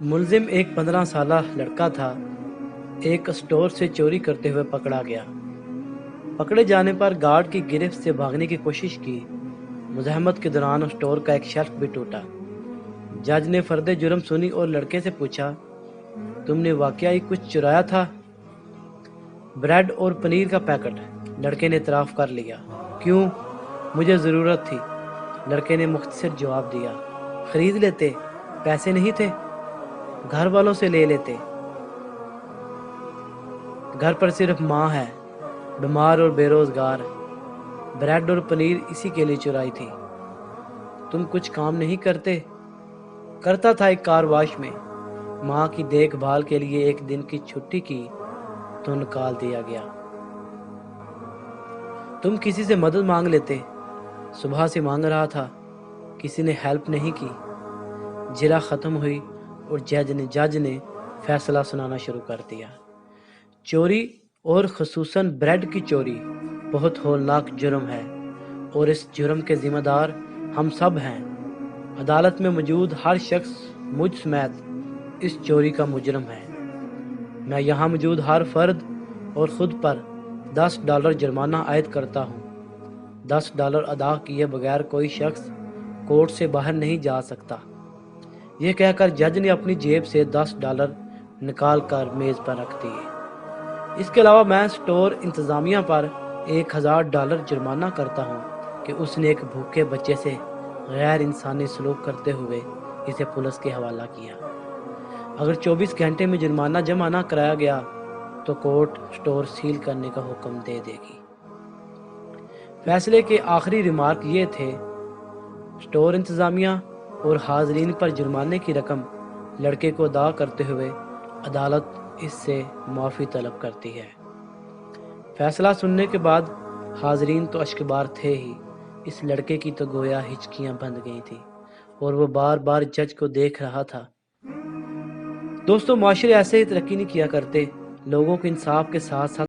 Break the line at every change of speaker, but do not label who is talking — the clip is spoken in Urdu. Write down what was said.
ملزم ایک 15 سالہ لڑکا تھا، ایک اسٹور سے چوری کرتے ہوئے پکڑا گیا۔ پکڑے جانے پر گارڈ کی گرفت سے بھاگنے کی کوشش کی۔ مزاحمت کے دوران اسٹور کا ایک شیلف بھی ٹوٹا۔ جج نے فرد جرم سنی اور لڑکے سے پوچھا، تم نے واقعی کچھ چرایا تھا؟ بریڈ اور پنیر کا پیکٹ، لڑکے نے اعتراف کر لیا۔ کیوں؟ مجھے ضرورت تھی، لڑکے نے مختصر جواب دیا۔ خرید لیتے، پیسے نہیں تھے؟ گھر والوں سے لے لیتے۔ گھر پر صرف ماں ہے، بیمار اور بے روزگار۔ بریڈ اور پنیر اسی کے لیے چرائی تھی۔ تم کچھ کام نہیں کرتے؟ کرتا تھا ایک کار واش میں، ماں کی دیکھ بھال کے لیے ایک دن کی چھٹی کی تو نکال دیا گیا۔ تم کسی سے مدد مانگ لیتے؟ صبح سے مانگ رہا تھا، کسی نے ہیلپ نہیں کی۔ جرا ختم ہوئی اور جج نے فیصلہ سنانا شروع کر دیا۔ چوری، اور خصوصاً بریڈ کی چوری، بہت ہولناک جرم ہے اور اس جرم کے ذمہ دار ہم سب ہیں۔ عدالت میں موجود ہر شخص مجھ سمیت اس چوری کا مجرم ہے۔ میں یہاں موجود ہر فرد اور خود پر $10 جرمانہ عائد کرتا ہوں۔ $10 ادا کیے بغیر کوئی شخص کورٹ سے باہر نہیں جا سکتا۔ یہ کہہ کر جج نے اپنی جیب سے $10 نکال کر میز پر رکھ دیے۔ اس کے علاوہ میں اسٹور انتظامیہ پر $1000 جرمانہ کرتا ہوں کہ اس نے ایک بھوکے بچے سے غیر انسانی سلوک کرتے ہوئے اسے پولیس کے حوالہ کیا۔ اگر 24 گھنٹے میں جرمانہ جمع نہ کرایا گیا تو کورٹ اسٹور سیل کرنے کا حکم دے دے گی۔ فیصلے کے آخری ریمارک یہ تھے، اسٹور انتظامیہ اور حاضرین پر جرمانے کی رقم لڑکے کو ادا کرتے ہوئے عدالت اس سے معافی طلب کرتی ہے۔ فیصلہ سننے کے بعد حاضرین تو اشکبار تھے ہی، اس لڑکے کی تو گویا ہچکیاں بند گئی تھیں اور وہ بار بار جج کو دیکھ رہا تھا۔ دوستو، معاشرے ایسے ہی ترقی نہیں کیا کرتے، لوگوں کو انصاف کے ساتھ ساتھ